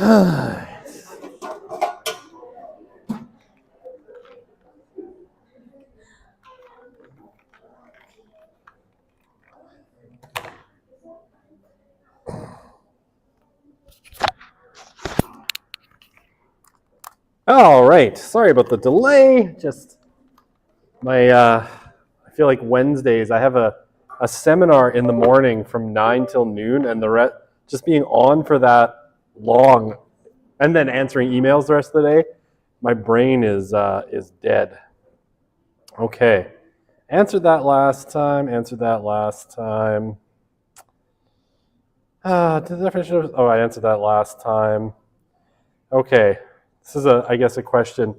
All right, sorry about the delay. Just I feel like Wednesdays, I have a seminar in the morning from 9 till noon, and just being on for that long and then answering emails the rest of the day, my brain is dead. Okay, answered that last time, The definition of, I answered that last time. Okay, this is I guess a question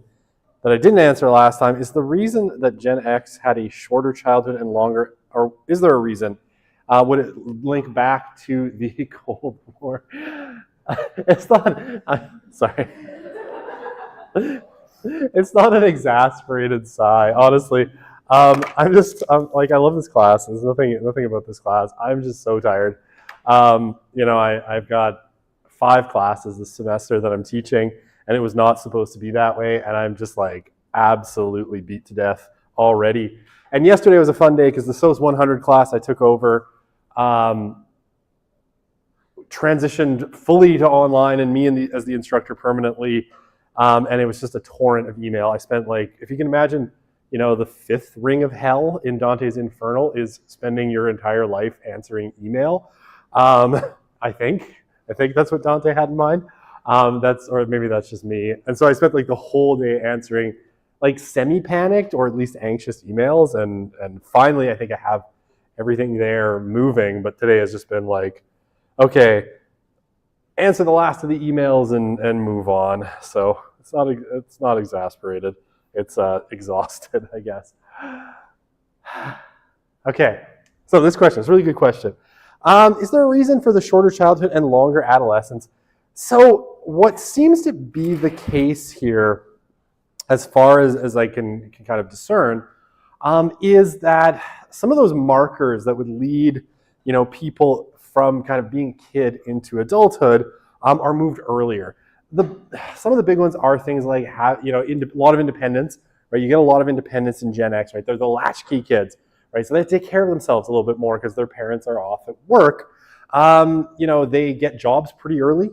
that I didn't answer last time. Is the reason that Gen X had a shorter childhood and longer, or is there a reason? Would it link back to the Cold War? It's not, sorry. It's not an exasperated sigh, honestly. I'm like, I love this class. There's nothing about this class. I'm just so tired. I've got 5 classes this semester that I'm teaching, and it was not supposed to be that way, and I'm just like absolutely beat to death already. And yesterday was a fun day because the SOC 100 class I took over transitioned fully to online, and me as the instructor permanently, and it was just a torrent of email. I spent, like, if you can imagine, the 5th ring of hell in Dante's Infernal is spending your entire life answering email. I think that's what Dante had in mind. Or maybe that's just me. And so I spent like the whole day answering like semi-panicked or at least anxious emails. And finally, I think I have everything there moving. But today has just been like, okay, answer the last of the emails and move on. So it's not exasperated. It's exhausted, I guess. Okay, so this question is a really good question. Is there a reason for the shorter childhood and longer adolescence? So what seems to be the case here, as far as I can kind of discern, is that some of those markers that would lead, people from kind of being kid into adulthood are moved earlier. Some of the big ones are things like a lot of independence, right? You get a lot of independence in Gen X, right? They're the latchkey kids, right? So they take care of themselves a little bit more because their parents are off at work. They get jobs pretty early,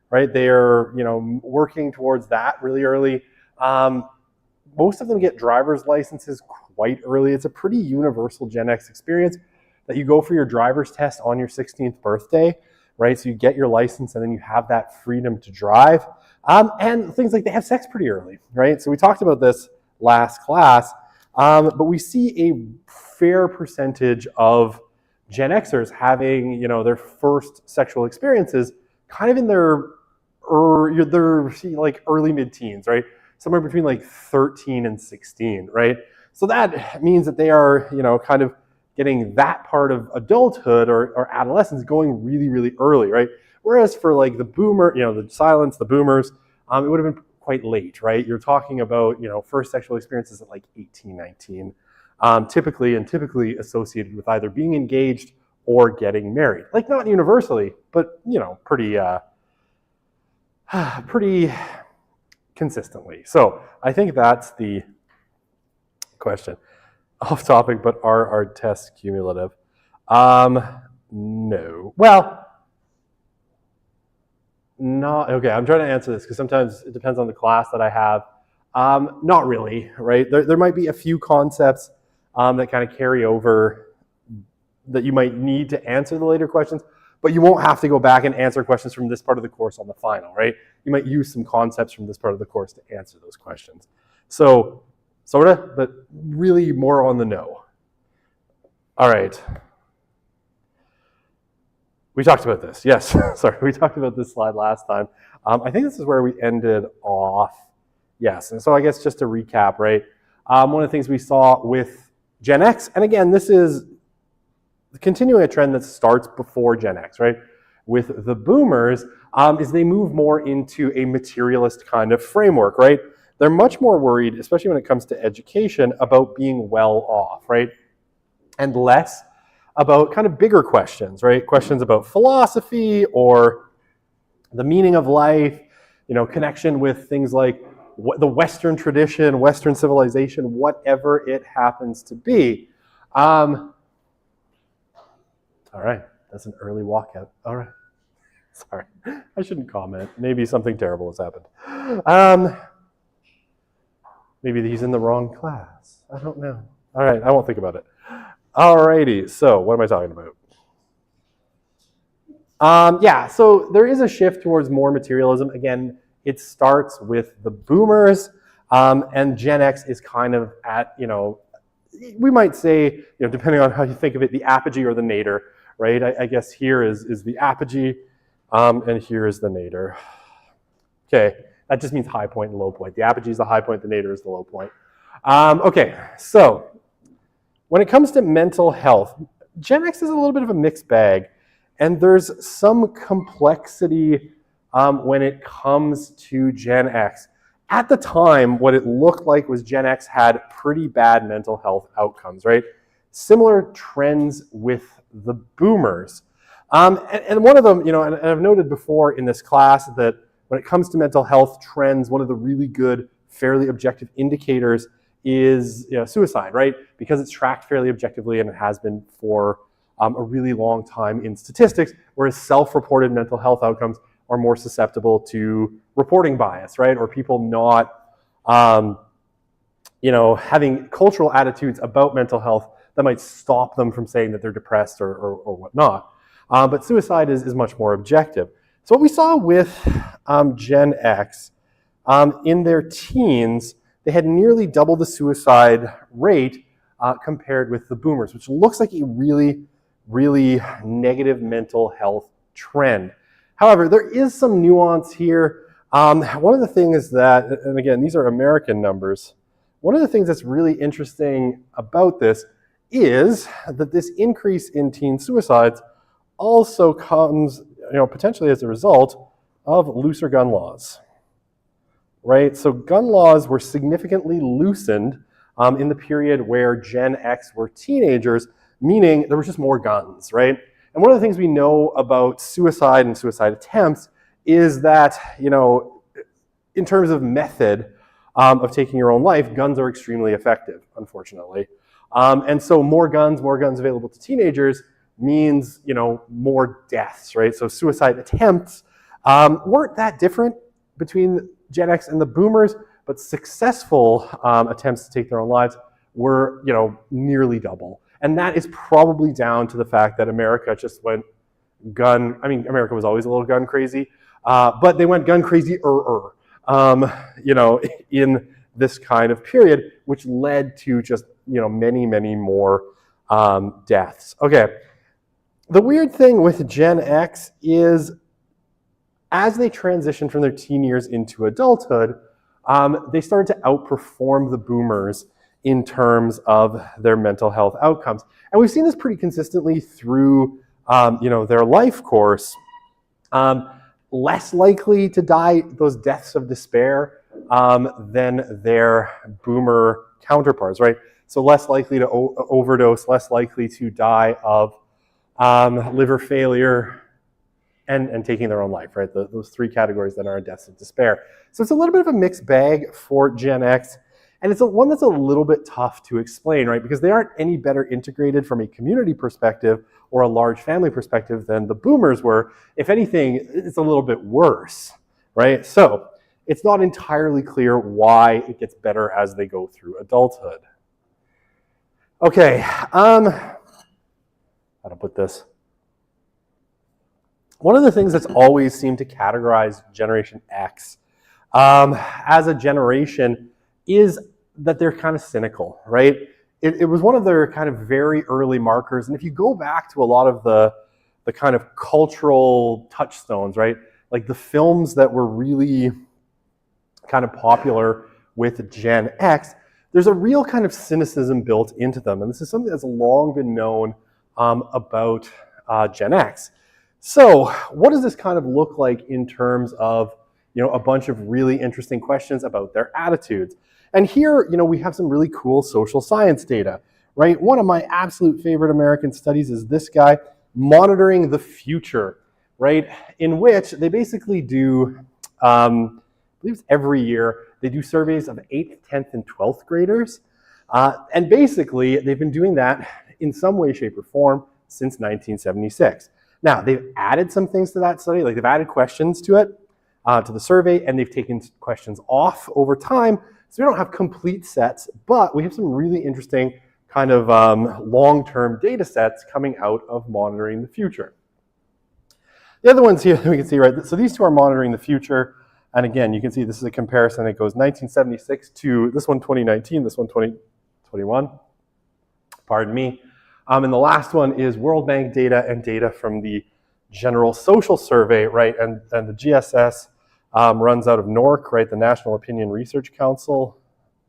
right? They are, working towards that really early. Most of them get driver's licenses quite early. It's a pretty universal Gen X experience that you go for your driver's test on your 16th birthday, right? So you get your license and then you have that freedom to drive. And things like they have sex pretty early, right? So we talked about this last class, but we see a fair percentage of Gen Xers having, their first sexual experiences kind of in their early mid-teens, right? Somewhere between like 13 and 16, right? So that means that they are, kind of getting that part of adulthood or adolescence going really, really early, right? Whereas for like the boomer, the boomers, it would have been quite late, right? You're talking about, first sexual experiences at like 18, 19, typically associated with either being engaged or getting married. Like not universally, but, pretty consistently. So I think that's the question. Off topic, but are our tests cumulative? No. Well, not okay. I'm trying to answer this because sometimes it depends on the class that I have. Not really, right? There might be a few concepts that kind of carry over that you might need to answer the later questions, but you won't have to go back and answer questions from this part of the course on the final, right? You might use some concepts from this part of the course to answer those questions. So, sort of, but really more on the no. All right. We talked about this, yes. Sorry, we talked about this slide last time. I think this is where we ended off. Yes, and so I guess just to recap, right? One of the things we saw with Gen X, and again, this is continuing a trend that starts before Gen X, right? With the boomers, is they move more into a materialist kind of framework, right? They're much more worried, especially when it comes to education, about being well off, right? And less about kind of bigger questions, right? Questions about philosophy or the meaning of life, connection with things like the Western tradition, Western civilization, whatever it happens to be. All right, that's an early walkout. All right, sorry, I shouldn't comment. Maybe something terrible has happened. Maybe he's in the wrong class. I don't know. All right, I won't think about it. All righty, so what am I talking about? Yeah, so there is a shift towards more materialism. Again, it starts with the boomers, and Gen X is kind of at, we might say, depending on how you think of it, the apogee or the nadir, right? I guess here is the apogee, and here is the nadir. Okay, that just means high point and low point. The apogee is the high point, the nadir is the low point. Okay, so when it comes to mental health, Gen X is a little bit of a mixed bag. And there's some complexity when it comes to Gen X. At the time, what it looked like was Gen X had pretty bad mental health outcomes, right? Similar trends with the boomers. And one of them, and I've noted before in this class that when it comes to mental health trends, one of the really good, fairly objective indicators is suicide, right? Because it's tracked fairly objectively and it has been for a really long time in statistics, whereas self-reported mental health outcomes are more susceptible to reporting bias, right? Or people not, having cultural attitudes about mental health that might stop them from saying that they're depressed or whatnot. But suicide is much more objective. So what we saw with Gen X, in their teens, they had nearly double the suicide rate compared with the boomers, which looks like a really negative mental health trend. However, there is some nuance here. One of the things that, and again, these are American numbers, one of the things that's really interesting about this is that this increase in teen suicides also comes, potentially as a result of looser gun laws, right? So gun laws were significantly loosened in the period where Gen X were teenagers, meaning there was just more guns, right? And one of the things we know about suicide and suicide attempts is that, in terms of method of taking your own life, guns are extremely effective, unfortunately. And so more guns available to teenagers means, more deaths, right? So suicide attempts weren't that different between Gen X and the boomers, but successful attempts to take their own lives were, nearly double. And that is probably down to the fact that America just went America was always a little gun crazy, but they went gun crazy in this kind of period, which led to just, many more deaths. Okay. The weird thing with Gen X is as they transitioned from their teen years into adulthood, they started to outperform the boomers in terms of their mental health outcomes. And we've seen this pretty consistently through, their life course. Less likely to die, those deaths of despair, than their boomer counterparts, right? So less likely to overdose, less likely to die of liver failure and taking their own life, right? Those three categories that are deaths of despair. So it's a little bit of a mixed bag for Gen X. And it's one that's a little bit tough to explain, right? Because they aren't any better integrated from a community perspective or a large family perspective than the boomers were. If anything, it's a little bit worse, right? So it's not entirely clear why it gets better as they go through adulthood. Okay, how to put this? One of the things that's always seemed to categorize Generation X as a generation is that they're kind of cynical, right? It was one of their kind of very early markers. And if you go back to a lot of the kind of cultural touchstones, right? Like the films that were really kind of popular with Gen X, there's a real kind of cynicism built into them. And this is something that's long been known about Gen X. So what does this kind of look like in terms of, a bunch of really interesting questions about their attitudes? And here, we have some really cool social science data, right? One of my absolute favorite American studies is this guy, Monitoring the Future, right, in which they basically do, I believe it's every year, they do surveys of 8th, 10th, and 12th graders. And basically, they've been doing that in some way, shape, or form since 1976. Now, they've added some things to that study, like they've added questions to it, to the survey, and they've taken questions off over time. So we don't have complete sets, but we have some really interesting kind of long-term data sets coming out of monitoring the future. The other ones here we can see, right, so these two are monitoring the future. And again, you can see this is a comparison. It goes 1976 to this one 2019, this one 2021, pardon me. And the last one is World Bank data and data from the General Social Survey, right? And the GSS runs out of NORC, right? The National Opinion Research Council,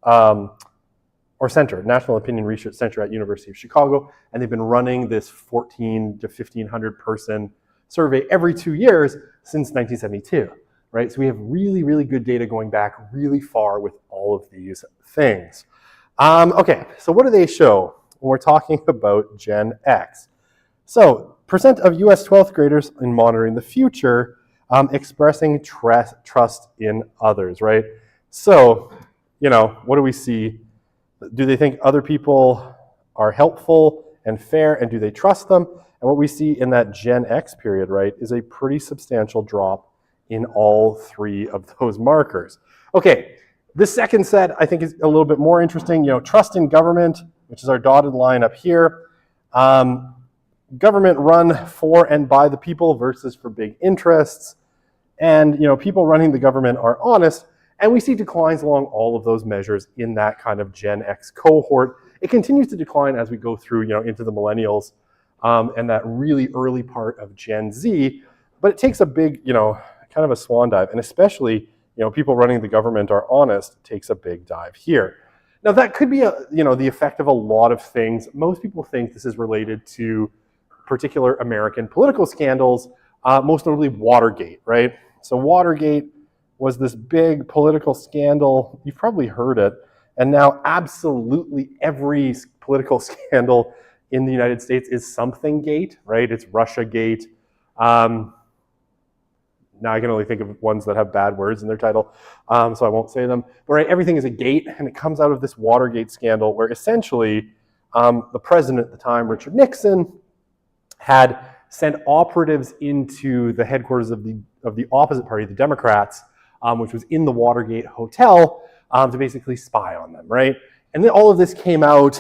or Center, National Opinion Research Center at University of Chicago. And they've been running this 1,400 to 1,500 person survey every 2 years since 1972, right? So we have really, really good data going back really far with all of these things. Okay, so what do they show when we're talking about Gen X? So percent of US 12th graders in monitoring the future expressing trust in others, right? So, you know, what do we see? Do they think other people are helpful and fair, and do they trust them? And what we see in that Gen X period, right, is a pretty substantial drop in all three of those markers. Okay, this second set I think is a little bit more interesting. You know, trust in government, which is our dotted line up here. Government run for and by the people versus for big interests. And, you know, people running the government are honest. And we see declines along all of those measures in that kind of Gen X cohort. It continues to decline as we go through, you know, into the millennials and that really early part of Gen Z. But it takes a big, you know, kind of a swan dive. And especially, you know, people running the government are honest, takes a big dive here. Now that could be, you know, the effect of a lot of things. Most people think this is related to particular American political scandals, most notably Watergate, right? So Watergate was this big political scandal. You've probably heard it. And now absolutely every political scandal in the United States is something gate, right? It's Russiagate. Now I can only think of ones that have bad words in their title, so I won't say them. But right, everything is a gate, and it comes out of this Watergate scandal where essentially the president at the time, Richard Nixon, had sent operatives into the headquarters of the opposite party, the Democrats, which was in the Watergate Hotel, to basically spy on them, right? And then all of this came out.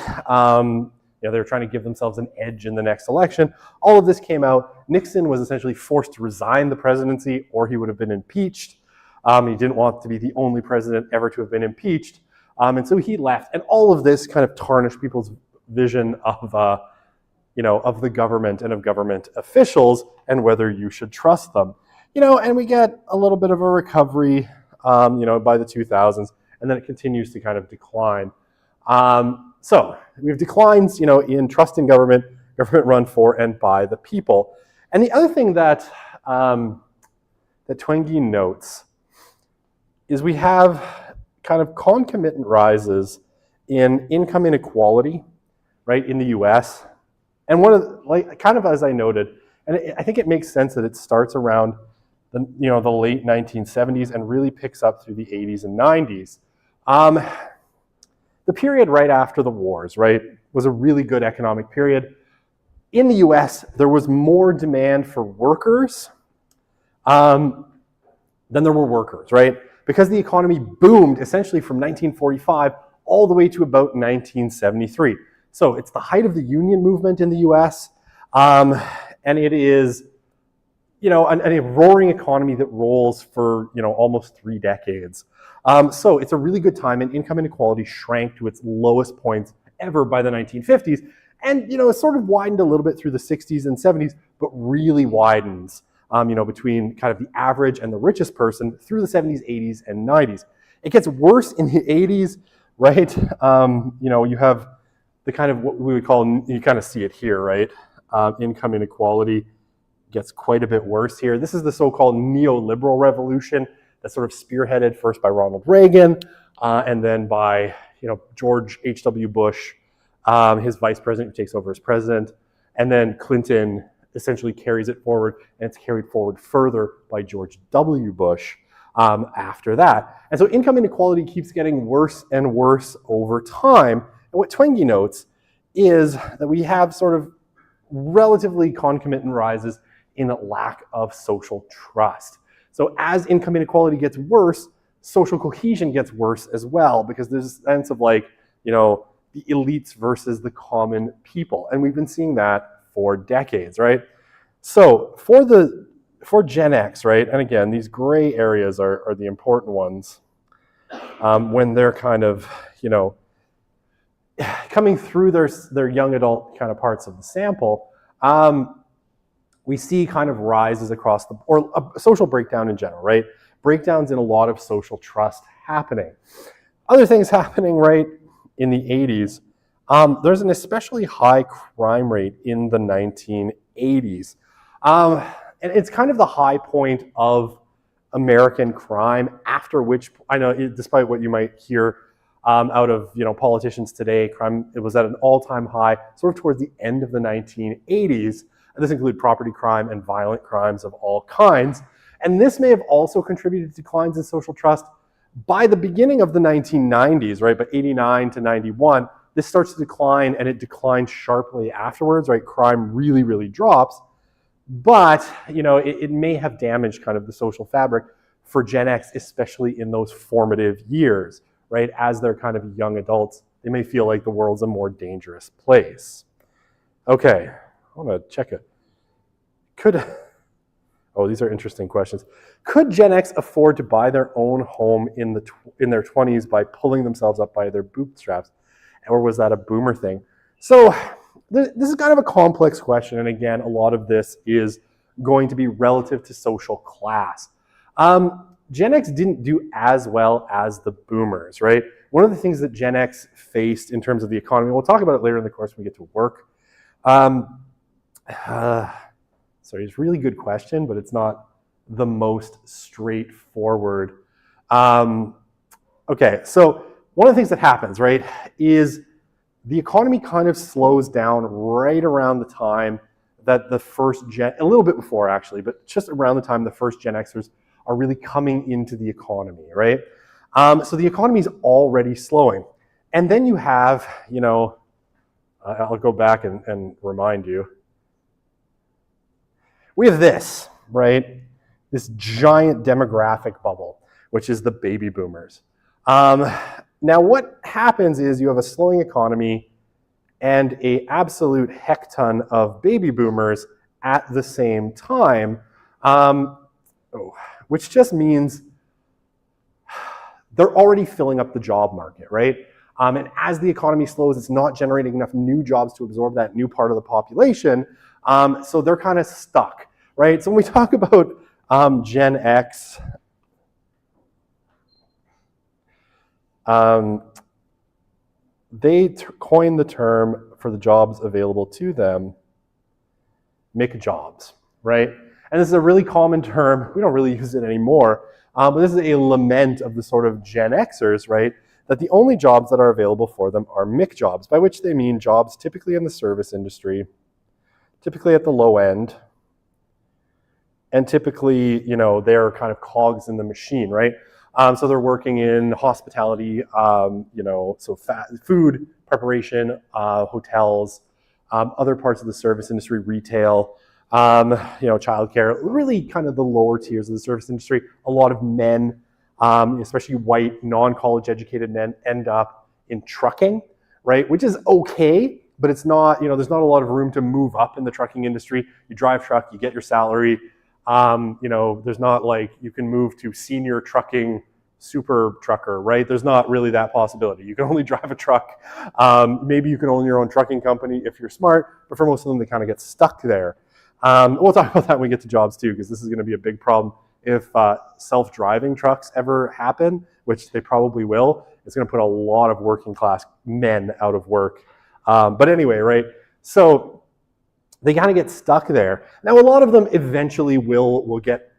You know, they were trying to give themselves an edge in the next election. All of this came out. Nixon was essentially forced to resign the presidency, or he would have been impeached. He didn't want to be the only president ever to have been impeached. And so he left. And all of this kind of tarnished people's vision of, you know, of the government and of government officials and whether you should trust them. You know, and we get a little bit of a recovery, you know, by the 2000s, and then it continues to kind of decline. So we have declines, you know, in trust in government, government run for and by the people. And the other thing that that Twenge notes is we have kind of concomitant rises in income inequality, right, in the U.S. And one of the, like, kind of as I noted, and I think it makes sense that it starts around the, you know, the late 1970s and really picks up through the 80s and 90s. The period right after the wars, right, was a really good economic period. In the US, there was more demand for workers than there were workers, right? Because the economy boomed essentially from 1945 all the way to about 1973. So it's the height of the union movement in the US, and it is, you know, a roaring economy that rolls for, you know, almost 3 decades. So it's a really good time, and income inequality shrank to its lowest points ever by the 1950s. And, you know, it sort of widened a little bit through the 60s and 70s, but really widens, you know, between kind of the average and the richest person through the 70s, 80s, and 90s. It gets worse in the 80s, right? You know, you have the kind of what we would call, you kind of see it here, right? Income inequality gets quite a bit worse here. This is the so-called neoliberal revolution that's sort of spearheaded first by Ronald Reagan and then by, you know, George H.W. Bush, his vice president who takes over as president, and then Clinton essentially carries it forward, and it's carried forward further by George W. Bush after that. And so income inequality keeps getting worse and worse over time. And what Twenge notes is that we have sort of relatively concomitant rises in a lack of social trust. So as income inequality gets worse, social cohesion gets worse as well, because there's a sense of like, you know, the elites versus the common people. And we've been seeing that for decades, right? So for Gen X, right, and again, these gray areas are the important ones when they're kind of, you know, coming through their young adult kind of parts of the sample, we see kind of rises across or a social breakdown in general, right? Breakdowns in a lot of social trust happening. Other things happening, right, in the 80s, there's an especially high crime rate in the 1980s. And it's kind of the high point of American crime, after which, I know, despite what you might hear out of, you know, politicians today, crime, it was at an all-time high sort of towards the end of the 1980s. And this included property crime and violent crimes of all kinds. And this may have also contributed to declines in social trust by the beginning of the 1990s, right? But 89 to 91, this starts to decline, and it declines sharply afterwards, right? Crime really, really drops. But, you know, it may have damaged kind of the social fabric for Gen X, especially in those formative years, right? As they're kind of young adults, they may feel like the world's a more dangerous place. Okay, I want to check it. Oh, these are interesting questions. Could Gen X afford to buy their own home in their 20s by pulling themselves up by their bootstraps? Or was that a boomer thing? So this is kind of a complex question. And again, a lot of this is going to be relative to social class. Gen X didn't do as well as the boomers, right? One of the things that Gen X faced in terms of the economy, we'll talk about it later in the course when we get to work. Sorry, it's a really good question, but it's not the most straightforward. Okay, so one of the things that happens, right, is the economy kind of slows down right around the time that the first a little bit before actually, but just around the time the first Gen Xers are really coming into the economy, right? So the economy is already slowing. And then you have, you know, I'll go back and remind you. We have this, right? This giant demographic bubble, which is the baby boomers. Now what happens is you have a slowing economy and an absolute heck ton of baby boomers at the same time, which just means they're already filling up the job market, right? And as the economy slows, it's not generating enough new jobs to absorb that new part of the population. So they're kind of stuck, right? So when we talk about Gen X, they coined the term for the jobs available to them, McJobs, right? And this is a really common term. We don't really use it anymore, but this is a lament of the sort of Gen Xers, right? That the only jobs that are available for them are McJobs, by which they mean jobs typically in the service industry, typically at the low end, and typically, you know, they're kind of cogs in the machine, right? So they're working in hospitality, you know, so food preparation, hotels, other parts of the service industry, retail, you know, childcare, really kind of the lower tiers of the service industry. A lot of men, especially white, non-college educated men, end up in trucking, right? Which is okay, but it's not, you know, there's not a lot of room to move up in the trucking industry. You drive truck, you get your salary. You know, there's not like you can move to senior trucking super trucker, right? There's not really that possibility. You can only drive a truck. Maybe you can own your own trucking company if you're smart, but for most of them, they kind of get stuck there. We'll talk about that when we get to jobs too, because this is going to be a big problem if self-driving trucks ever happen, which they probably will. It's going to put a lot of working class men out of work. But anyway, right? So they kind of get stuck there. Now, a lot of them eventually will get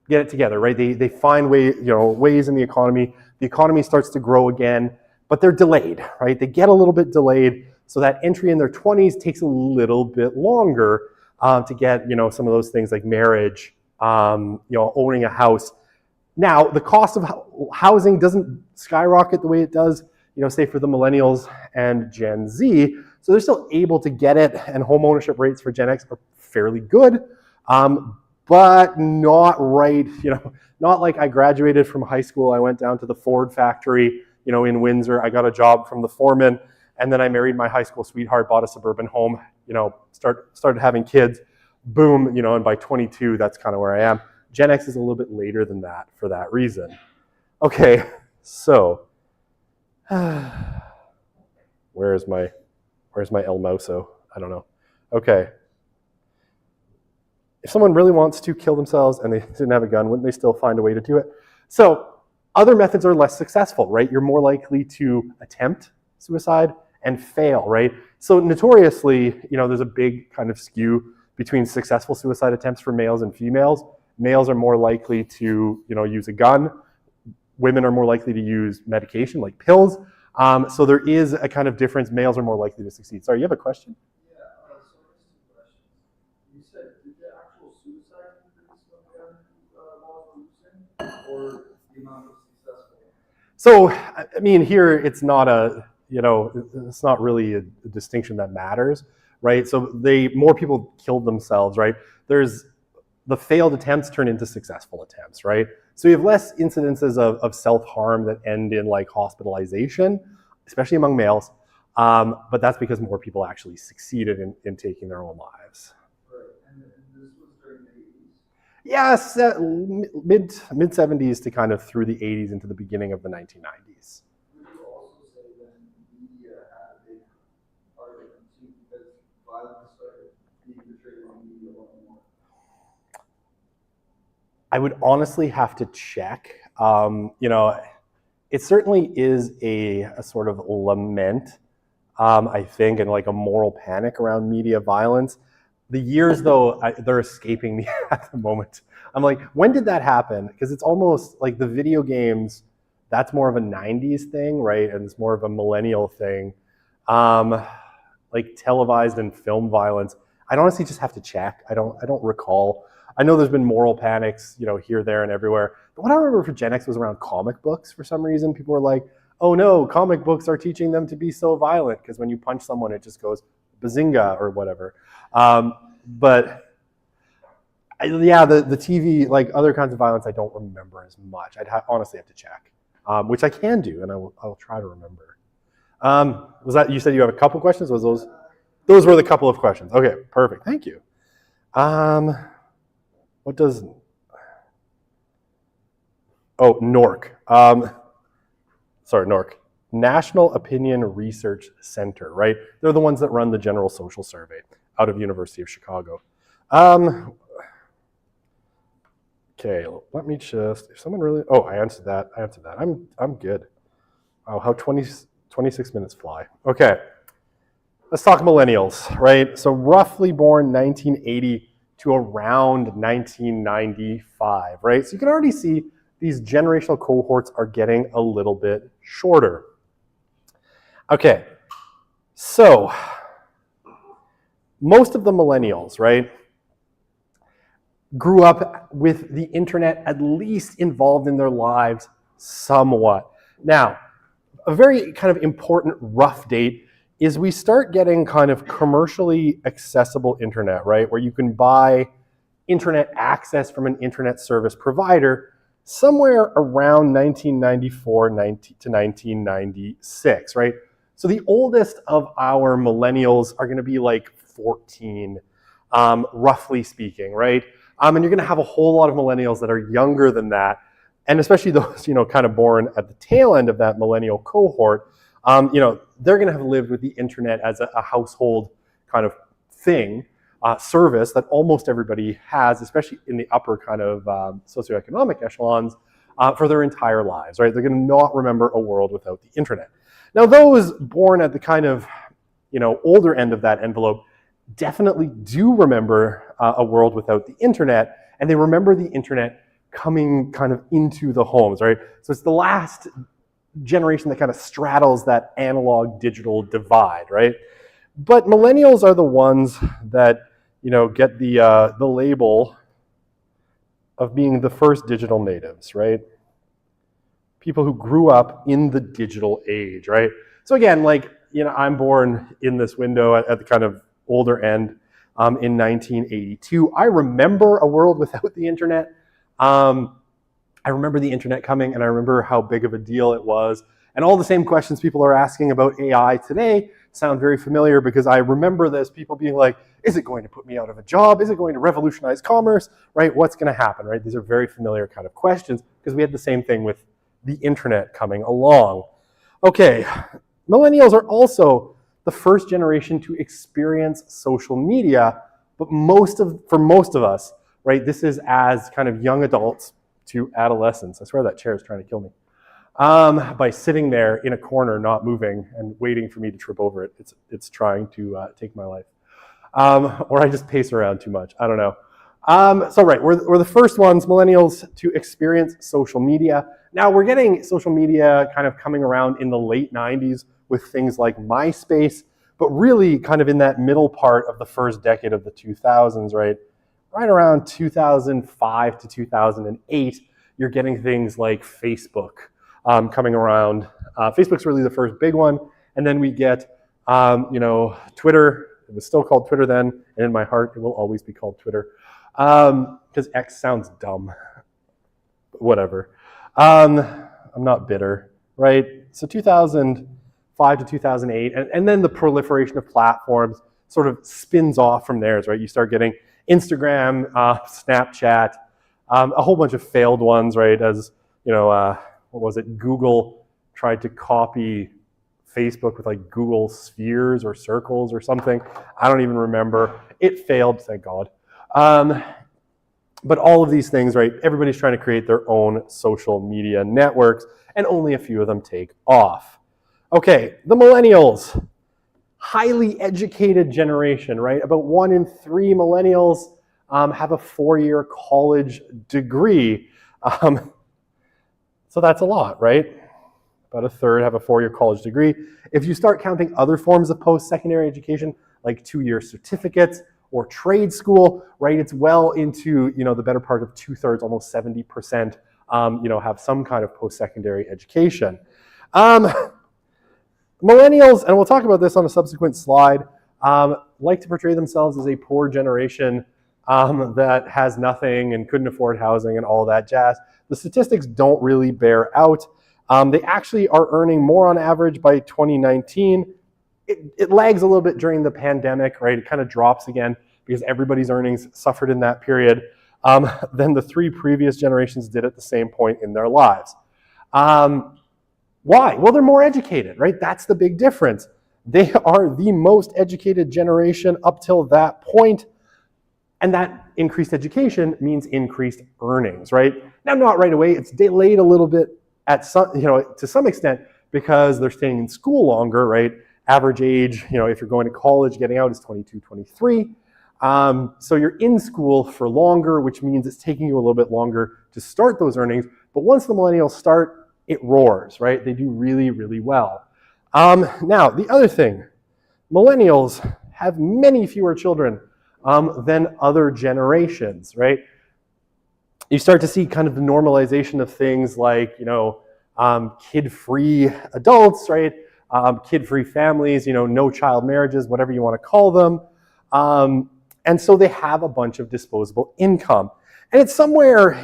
it together, right? They find ways in the economy. The economy starts to grow again, but they're delayed, right? They get a little bit delayed, so that entry in their 20s takes a little bit longer. to get, some of those things like marriage, owning a house. Now, the cost of housing doesn't skyrocket the way it does, say for the millennials and Gen Z. So they're still able to get it, and home ownership rates for Gen X are fairly good, but not right, not like I graduated from high school, I went down to the Ford factory, in Windsor, I got a job from the foreman, and then I married my high school sweetheart, bought a suburban home, started having kids, boom, and by 22, that's kind of where I am. Gen X is a little bit later than that for that reason. Okay, so where's my El Moso? I don't know. Okay. If someone really wants to kill themselves and they didn't have a gun, wouldn't they still find a way to do it? So other methods are less successful, right? You're more likely to attempt suicide and fail, right? So notoriously, there's a big kind of skew between successful suicide attempts for males and females. Males are more likely to, use a gun. Women are more likely to use medication like pills. So there is a kind of difference. Males are more likely to succeed. Sorry, you have a question? Yeah, so there's two questions. You said, did the actual suicide increase when the gun laws were loosened, or the amount of successful? So, I mean, here it's not it's not really a distinction that matters, right? So more people killed themselves, right? There's the failed attempts turn into successful attempts, right? So you have less incidences of self-harm that end in like hospitalization, especially among males, but that's because more people actually succeeded in taking their own lives. Right, and this was during the 80s? Yes, mid 70s to kind of through the 80s into the beginning of the 1990s. Would you also say then media had a big part of it too, because violence started being portrayed in the media a lot more? I would honestly have to check. It certainly is a sort of lament, I think, and like a moral panic around media violence. The years, though, they're escaping me at the moment. I'm like, when did that happen? Because it's almost like the video games, that's more of a 90s thing, right? And it's more of a millennial thing. Like televised and film violence, I'd honestly just have to check. I don't recall. I know there's been moral panics, here, there, and everywhere. But what I remember for Gen X was around comic books for some reason. People were like, oh no, comic books are teaching them to be so violent because when you punch someone, it just goes bazinga or whatever. The TV, like other kinds of violence, I don't remember as much. Honestly have to check, which I can do, and I'll try to remember. Was that, you said you have a couple questions? Was those were the couple of questions? Okay, perfect, thank you. What does, NORC. NORC. National Opinion Research Center, right? They're the ones that run the General Social Survey out of University of Chicago. Okay, let me just, if someone really, I answered that. I'm good. Oh, how 26 minutes fly. Okay, let's talk millennials, right? So roughly born 1980 to around 1995, right? So you can already see these generational cohorts are getting a little bit shorter. Okay, so most of the millennials, right, grew up with the internet at least involved in their lives somewhat. Now, a very kind of important rough date is we start getting kind of commercially accessible internet, right? Where you can buy internet access from an internet service provider somewhere around 1994 to 1996, right? So the oldest of our millennials are gonna be like 14, roughly speaking, right? And you're gonna have a whole lot of millennials that are younger than that, and especially those, kind of born at the tail end of that millennial cohort, they're gonna have lived with the internet as a household kind of thing, service that almost everybody has, especially in the upper kind of socioeconomic echelons, for their entire lives, right? They're gonna not remember a world without the internet. Now, those born at the kind of, older end of that envelope definitely do remember a world without the internet, and they remember the internet coming kind of into the homes, right? So it's the last generation that kind of straddles that analog digital divide, right? But millennials are the ones that get the label of being the first digital natives, right? People who grew up in the digital age, right? So again, I'm born in this window at the kind of older end in 1982. I remember a world without the internet. I remember the internet coming, and I remember how big of a deal it was. And all the same questions people are asking about AI today sound very familiar, because I remember this, people being like, is it going to put me out of a job? Is it going to revolutionize commerce, right? What's going to happen, right? These are very familiar kind of questions, because we had the same thing with the internet coming along. Okay, millennials are also the first generation to experience social media, but for most of us, right, this is as kind of young adults to adolescents. I swear that chair is trying to kill me. By sitting there in a corner, not moving, and waiting for me to trip over it. It's trying to take my life. Or I just pace around too much. I don't know. So right, we're the first ones, millennials, to experience social media. Now we're getting social media kind of coming around in the late 90s with things like MySpace, but really kind of in that middle part of the first decade of the 2000s, right? Right around 2005 to 2008, you're getting things like Facebook coming around. Facebook's really the first big one. And then we get, Twitter. It was still called Twitter then, and in my heart, it will always be called Twitter. Because X sounds dumb. Whatever. I'm not bitter, right? So 2005 to 2008, and then the proliferation of platforms sort of spins off from there, right? You start getting Instagram, Snapchat, a whole bunch of failed ones, right? As, what was it? Google tried to copy Facebook with like Google Spheres or Circles or something. I don't even remember. It failed, thank God. But all of these things, right? Everybody's trying to create their own social media networks, and only a few of them take off. Okay, the millennials, highly educated generation, right? About 1 in 3 millennials have a 4-year college degree. So that's a lot, right? About a third have a 4-year college degree. If you start counting other forms of post-secondary education, like 2-year certificates or trade school, right, it's well into, the better part of 2/3, almost 70%, have some kind of post-secondary education. Millennials, and we'll talk about this on a subsequent slide, like to portray themselves as a poor generation that has nothing and couldn't afford housing and all that jazz. The statistics don't really bear out. They actually are earning more on average by 2019. It lags a little bit during the pandemic, right? It kind of drops again because everybody's earnings suffered in that period. Then the 3 previous generations did at the same point in their lives. Why? Well, they're more educated, right? That's the big difference. They are the most educated generation up till that point. And that increased education means increased earnings, right? Now, not right away. It's delayed a little bit at some, to some extent, because they're staying in school longer, right? Average age, if you're going to college, getting out is 22, 23. So you're in school for longer, which means it's taking you a little bit longer to start those earnings. But once the millennials start, it roars, right? They do really, really well. Now, the other thing, millennials have many fewer children than other generations, right? You start to see kind of the normalization of things like, kid-free adults, right? Kid-free families, no child marriages, whatever you want to call them. And so they have a bunch of disposable income. And it's somewhere,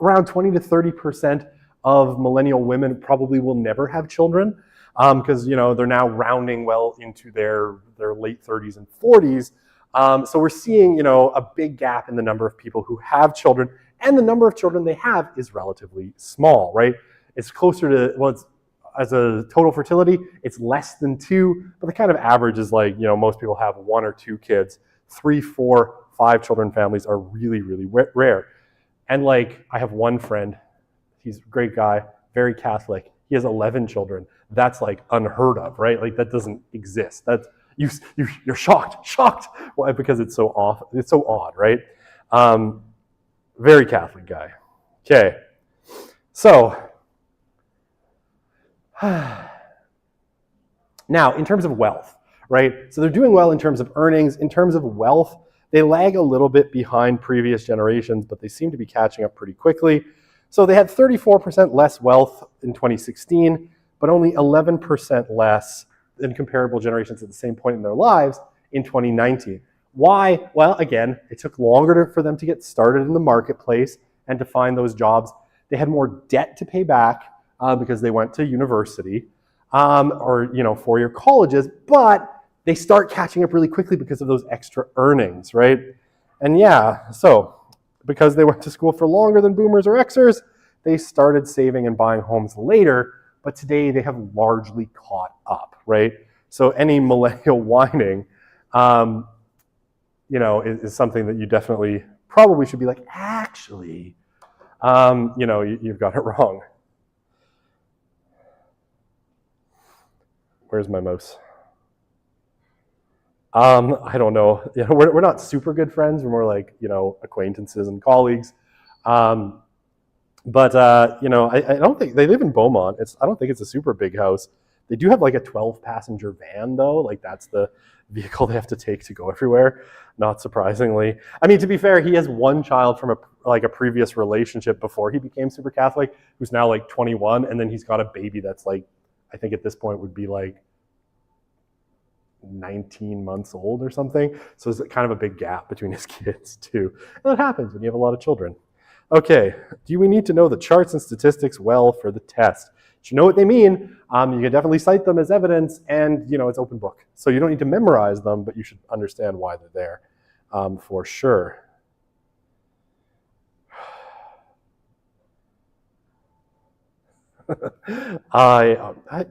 around 20 to 30% of millennial women probably will never have children because, they're now rounding well into their late 30s and 40s. So we're seeing, a big gap in the number of people who have children, and the number of children they have is relatively small, right? It's closer to, as a total fertility, it's less than 2, but the kind of average is like, most people have 1 or 2 kids. 3, 4, 5 children families are really, really rare. And I have one friend, he's a great guy, very Catholic. He has 11 children. That's unheard of, right? That doesn't exist. That's, you're shocked. Why? Because it's so off. It's so odd, right? Very Catholic guy. Okay, so now in terms of wealth, right? So they're doing well in terms of earnings. In terms of wealth, they lag a little bit behind previous generations, but they seem to be catching up pretty quickly. So they had 34% less wealth in 2016, but only 11% less than comparable generations at the same point in their lives in 2019. Why? Well, again, it took longer for them to get started in the marketplace and to find those jobs. They had more debt to pay back because they went to university or four-year colleges, but they start catching up really quickly because of those extra earnings, right? And yeah, so because they went to school for longer than boomers or Xers, they started saving and buying homes later, but today they have largely caught up, right? So any millennial whining, is something that you definitely probably should be like, actually, you've got it wrong. Where's my mouse? I don't know. We're not super good friends. We're more like, acquaintances and colleagues. I don't think they live in Beaumont. I don't think it's a super big house. They do have like a 12-passenger van though. Like that's the vehicle they have to take to go everywhere. Not surprisingly. I mean, to be fair, he has one child from a previous relationship before he became super Catholic, who's now like 21, and then he's got a baby that's like, I think at this point would be like 19 months old or something. So there's kind of a big gap between his kids too. And that happens when you have a lot of children. Okay, do we need to know the charts and statistics well for the test? You know what they mean. You can definitely cite them as evidence, and it's open book. So you don't need to memorize them, but you should understand why they're there for sure.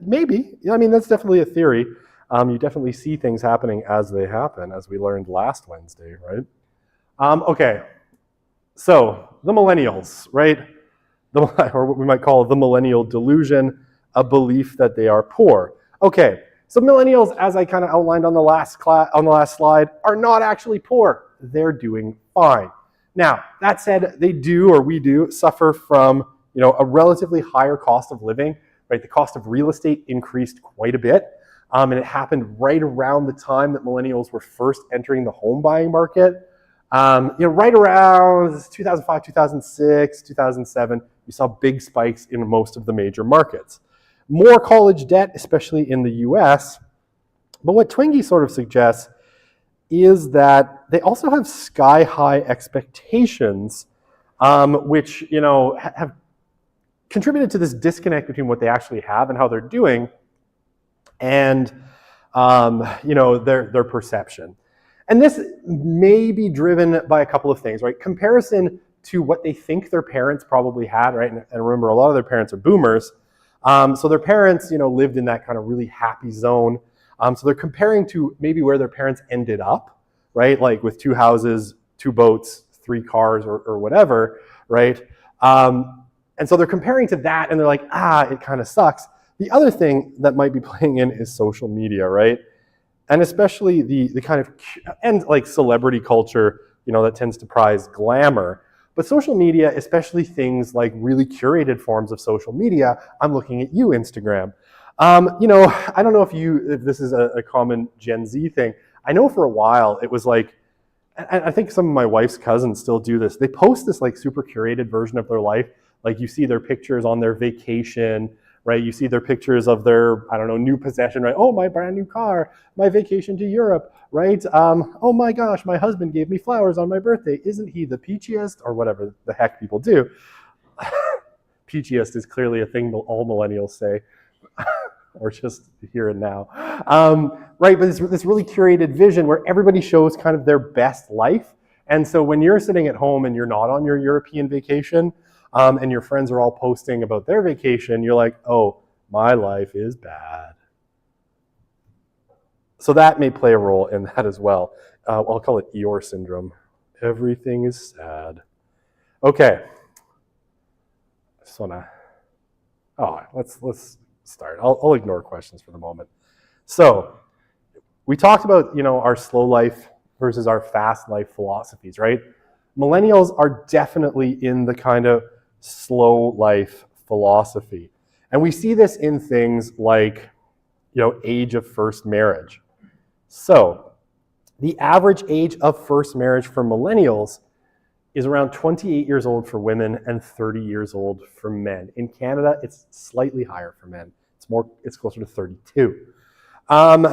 Maybe. I mean, that's definitely a theory. You definitely see things happening as they happen, as we learned last Wednesday, right? Okay, so the millennials, right? Or what we might call the millennial delusion, a belief that they are poor. Okay, so millennials, as I kind of outlined on the last slide, are not actually poor. They're doing fine. Now, that said, we do suffer from a relatively higher cost of living, right? The cost of real estate increased quite a bit, and it happened right around the time that millennials were first entering the home buying market. Right around 2005, 2006, 2007, we saw big spikes in most of the major markets. More college debt, especially in the US. But what Twingy sort of suggests is that they also have sky-high expectations, which have contributed to this disconnect between what they actually have and how they're doing, and their perception. And this may be driven by a couple of things, right? Comparison to what they think their parents probably had, right? And remember, a lot of their parents are boomers. So their parents, lived in that kind of really happy zone. So they're comparing to maybe where their parents ended up, right? Like with 2 houses, 2 boats, 3 cars, or whatever, right? And so they're comparing to that, and they're like, it kind of sucks. The other thing that might be playing in is social media, right? And especially the kind of, and like celebrity culture, that tends to prize glamour. But social media, especially things like really curated forms of social media, I'm looking at you, Instagram. I don't know if this is a common Gen Z thing. I know for a while it was like, I think some of my wife's cousins still do this. They post this like super curated version of their life. Like you see their pictures on their vacation, right? You see their pictures of their, new possession, right? Oh, my brand new car, my vacation to Europe, right? Oh my gosh, my husband gave me flowers on my birthday. Isn't he the peachiest? Or whatever the heck people do. Peachiest is clearly a thing all millennials say, or just here and now. Right, but this really curated vision where everybody shows kind of their best life. And so when you're sitting at home and you're not on your European vacation, and your friends are all posting about their vacation, you're like, oh, my life is bad. So that may play a role in that as well. I'll call it Eeyore syndrome. Everything is sad. Okay. I just want to, let's start. I'll ignore questions for the moment. So we talked about, our slow life versus our fast life philosophies, right? Millennials are definitely in the kind of slow life philosophy. And we see this in things like, age of first marriage. So the average age of first marriage for millennials is around 28 years old for women and 30 years old for men. In Canada, it's slightly higher for men. It's closer to 32.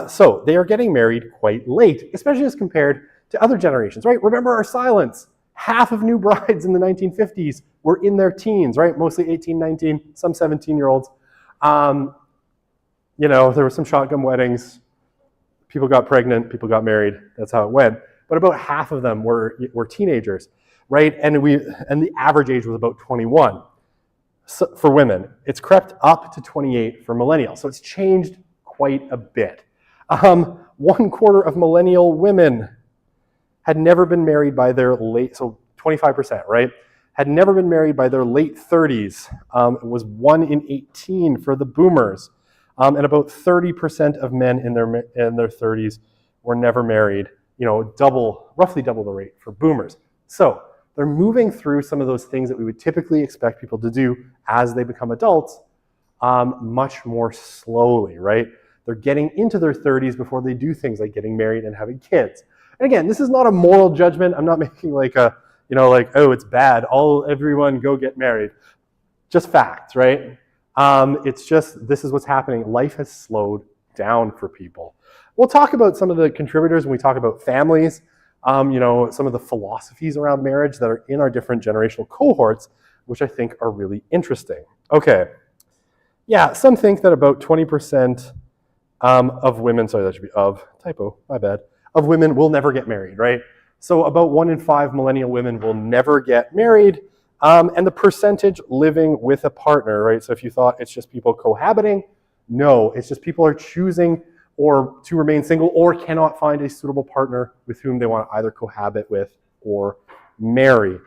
So they are getting married quite late, especially as compared to other generations, right? Remember our silence. Half of new brides in the 1950s were in their teens, right? Mostly 18, 19, some 17-year-olds. There were some shotgun weddings. People got pregnant, people got married. That's how it went. But about half of them were teenagers, right? And the average age was about 21 for women. It's crept up to 28 for millennials. So it's changed quite a bit. 1/4 of millennial women had never been married by their so 25%, right? Had never been married by their late 30s. It was 1 in 18 for the boomers. And about 30% of men in their 30s were never married, roughly double the rate for boomers. So they're moving through some of those things that we would typically expect people to do as they become adults much more slowly, right? They're getting into their 30s before they do things like getting married and having kids. And again, this is not a moral judgment. I'm not making oh, it's bad. Everyone go get married. Just facts, right? It's just, this is what's happening. Life has slowed down for people. We'll talk about some of the contributors when we talk about families, some of the philosophies around marriage that are in our different generational cohorts, which I think are really interesting. Okay. Yeah, some think that about 20% of women, sorry, that should be typo, my bad, of women will never get married, right? So about 1 in 5 millennial women will never get married. And the percentage living with a partner, right? So if you thought it's just people cohabiting, no, it's just people are choosing or to remain single or cannot find a suitable partner with whom they want to either cohabit with or marry.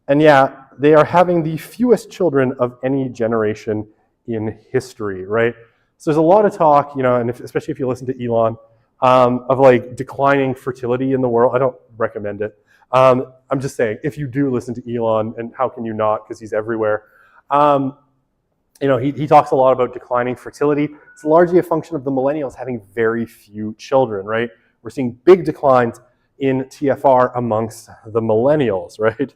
And yeah, they are having the fewest children of any generation in history, right? So there's a lot of talk, and especially if you listen to Elon, of like declining fertility in the world. I don't recommend it. I'm just saying, if you do listen to Elon, and how can you not, because he's everywhere, he talks a lot about declining fertility. It's largely a function of the millennials having very few children, right? We're seeing big declines in TFR amongst the millennials, right?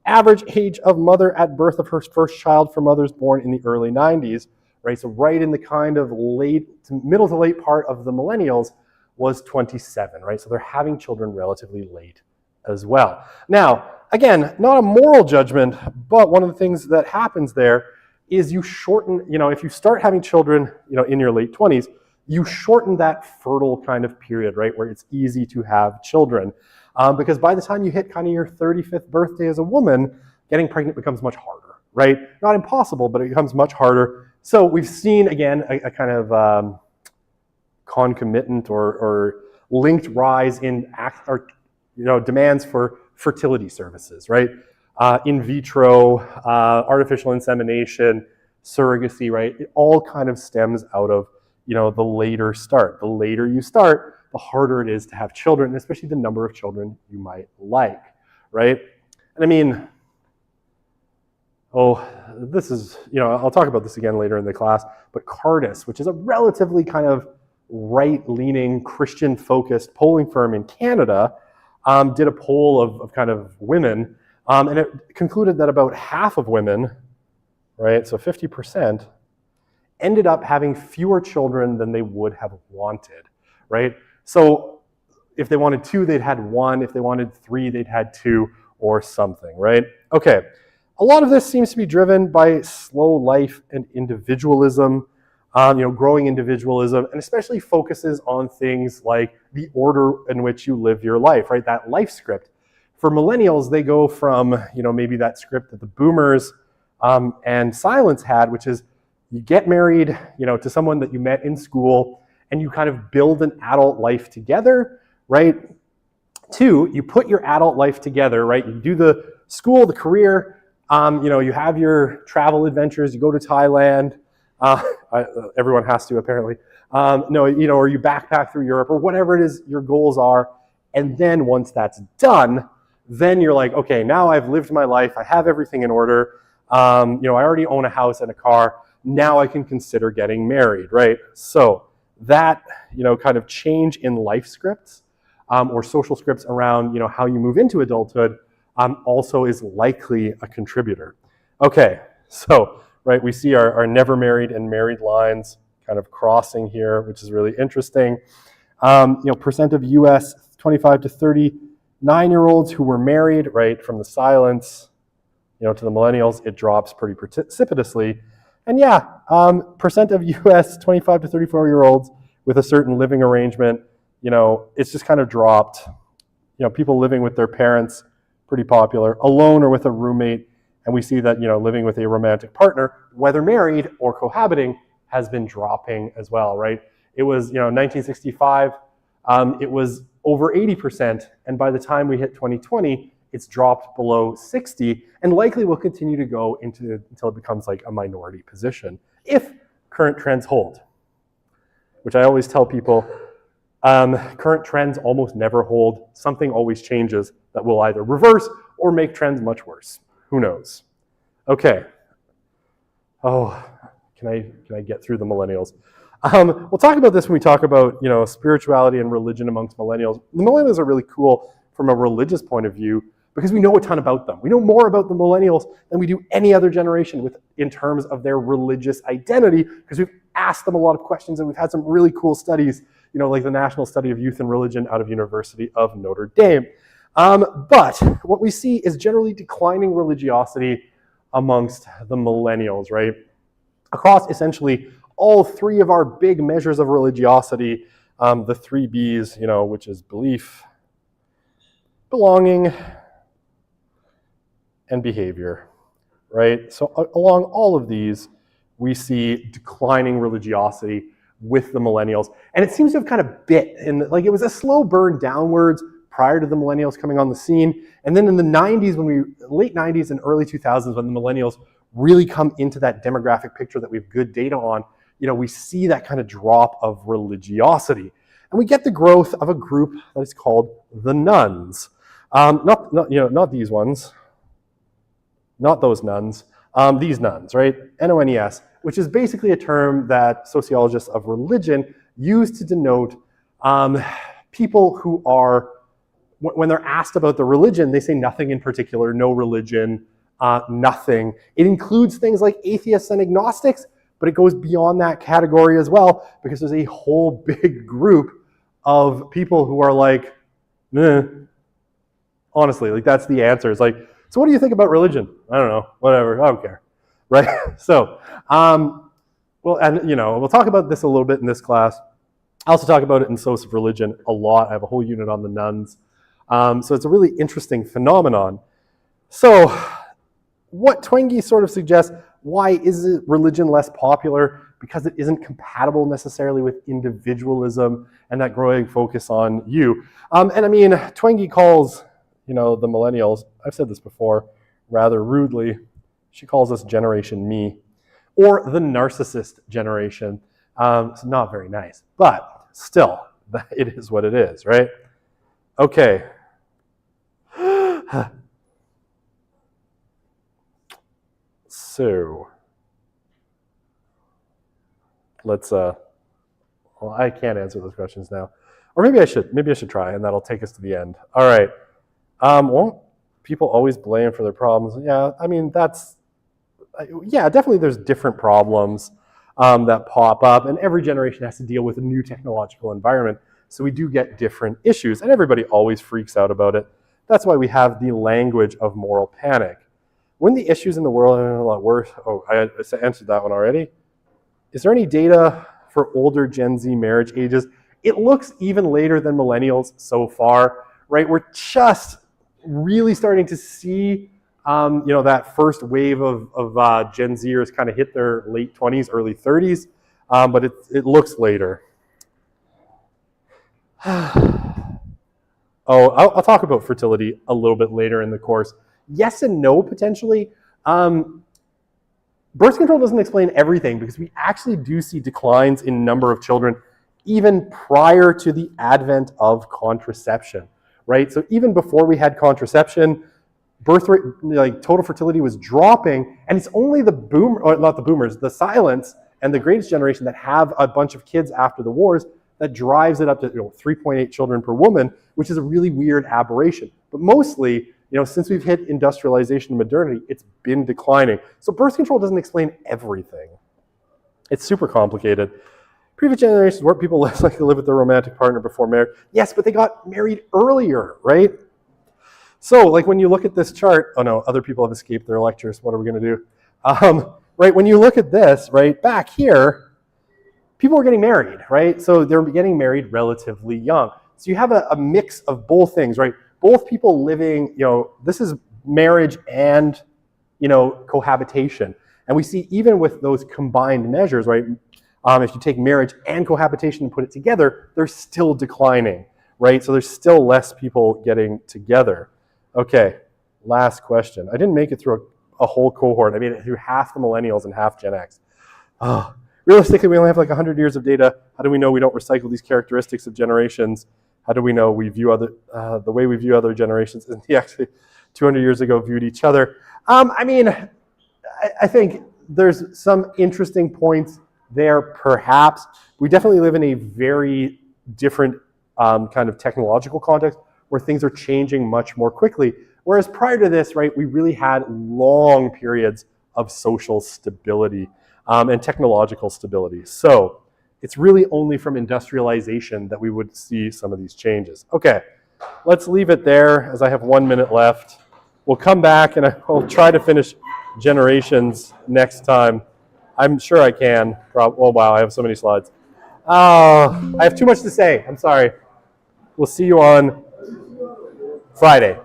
Average age of mother at birth of her first child for mothers born in the early 90s, right? So right in the kind of middle to late part of the millennials was 27, right? So they're having children relatively late as well. Now, again, not a moral judgment, but one of the things that happens there is you shorten, if you start having children, in your late 20s, you shorten that fertile kind of period, right, where it's easy to have children. Because by the time you hit kind of your 35th birthday as a woman, getting pregnant becomes much harder, right? Not impossible, but it becomes much harder. So we've seen, again, a kind of concomitant or linked rise in demands for fertility services, right? In vitro, artificial insemination, surrogacy, right? It all kind of stems out of, the later start. The later you start, the harder it is to have children, especially the number of children you might like, right? And I mean, this is, I'll talk about this again later in the class, but Cardis, which is a relatively kind of right-leaning, Christian-focused polling firm in Canada, did a poll of kind of women, and it concluded that about half of women, right, so 50%, ended up having fewer children than they would have wanted, right? So if they wanted 2, they'd had 1. If they wanted 3, they'd had 2 or something, right? Okay, a lot of this seems to be driven by slow life and individualism, growing individualism, and especially focuses on things like the order in which you live your life, right? That life script. For millennials, they go from, maybe that script that the boomers and silence had, which is you get married, to someone that you met in school, and you kind of build an adult life together, right? 2, you put your adult life together, right? You do the school, the career, you have your travel adventures, you go to Thailand, everyone has to apparently, or you backpack through Europe or whatever it is your goals are. And then once that's done, then you're like, okay, now I've lived my life. I have everything in order. I already own a house and a car. Now I can consider getting married, right? So that, kind of change in life scripts or social scripts around, how you move into adulthood also is likely a contributor. Okay, so, right, we see our never married and married lines kind of crossing here, which is really interesting. Percent of US 25 to 39-year-olds who were married, right, from the silence, to the millennials, it drops pretty precipitously. And yeah, percent of US 25 to 34-year-olds with a certain living arrangement, it's just kind of dropped. People living with their parents, pretty popular, alone or with a roommate. And we see that, living with a romantic partner, whether married or cohabiting, has been dropping as well, right? It was, 1965, it was over 80%. And by the time we hit 2020, it's dropped below 60 and likely will continue to go until it becomes like a minority position if current trends hold, which I always tell people, current trends almost never hold. Something always changes that will either reverse or make trends much worse. Who knows? Okay. Oh, can I get through the millennials? We'll talk about this when we talk about, spirituality and religion amongst millennials. The millennials are really cool from a religious point of view because we know a ton about them. We know more about the millennials than we do any other generation in terms of their religious identity, because we've asked them a lot of questions and we've had some really cool studies, like the National Study of Youth and Religion out of University of Notre Dame. But what we see is generally declining religiosity amongst the millennials, right? Across essentially all three of our big measures of religiosity, the three Bs, which is belief, belonging, and behavior, right? So along all of these, we see declining religiosity with the millennials. And it seems to have kind of bit it was a slow burn downwards prior to the millennials coming on the scene. And then in the 90s, late 90s and early 2000s, when the millennials really come into that demographic picture that we have good data on, we see that kind of drop of religiosity. And we get the growth of a group that is called the nuns. Not these ones. Not those nuns, these nuns, right? N-O-N-E-S, which is basically a term that sociologists of religion use to denote people who are, when they're asked about the religion, they say nothing in particular, no religion, nothing. It includes things like atheists and agnostics, but it goes beyond that category as well, because there's a whole big group of people who are like, honestly, that's the answer. It's like, so what do you think about religion? I don't know, whatever, I don't care, right? So, we'll talk about this a little bit in this class. I also talk about it in SOC of Religion a lot. I have a whole unit on the nuns. So it's a really interesting phenomenon. So what Twenge sort of suggests, why is religion less popular? Because it isn't compatible necessarily with individualism and that growing focus on you. Twenge calls, the millennials, I've said this before, rather rudely, she calls us Generation Me, or the narcissist generation. It's not very nice, but still, it is what it is, right? Okay. So, let's, I can't answer those questions now. Or maybe I should try, and that'll take us to the end. All right. Won't people always blame for their problems? Yeah, definitely there's different problems that pop up, and every generation has to deal with a new technological environment. So we do get different issues, and everybody always freaks out about it. That's why we have the language of moral panic. When the issues in the world are a lot worse, I answered that one already. Is there any data for older Gen Z marriage ages? It looks even later than millennials so far, right? We're just really starting to see, that first wave of Gen Zers kind of hit their late 20s, early 30s, but it looks later. I'll talk about fertility a little bit later in the course. Yes and no, potentially. Birth control doesn't explain everything, because we actually do see declines in number of children even prior to the advent of contraception, right? So even before we had contraception, birth rate, total fertility was dropping, and it's only the silence and the greatest generation that have a bunch of kids after the wars, that drives it up to 3.8 children per woman, which is a really weird aberration. But mostly, since we've hit industrialization and modernity, it's been declining. So birth control doesn't explain everything. It's super complicated. Previous generations weren't people less likely to live with their romantic partner before marriage. Yes, but they got married earlier, right? So, like when you look at this chart, oh no, other people have escaped their lectures. What are we going to do? Right, when you look at this, right, back here, people were getting married, right? So they're getting married relatively young. So you have a mix of both things, right? Both people living, this is marriage and, cohabitation. And we see even with those combined measures, right, if you take marriage and cohabitation and put it together, they're still declining, right? So there's still less people getting together. Okay, last question. I didn't make it through a whole cohort. I made it through half the millennials and half Gen X. Realistically, we only have like 100 years of data. How do we know we don't recycle these characteristics of generations? How do we know we view the way we view other generations and they actually 200 years ago viewed each other? I think there's some interesting points there, perhaps. We definitely live in a very different kind of technological context where things are changing much more quickly. Whereas prior to this, right, we really had long periods of social stability and technological stability. So it's really only from industrialization that we would see some of these changes. Okay, let's leave it there as I have 1 minute left. We'll come back and I'll try to finish generations next time. I'm sure I can. Oh, wow, I have so many slides. I have too much to say. I'm sorry. We'll see you on Friday.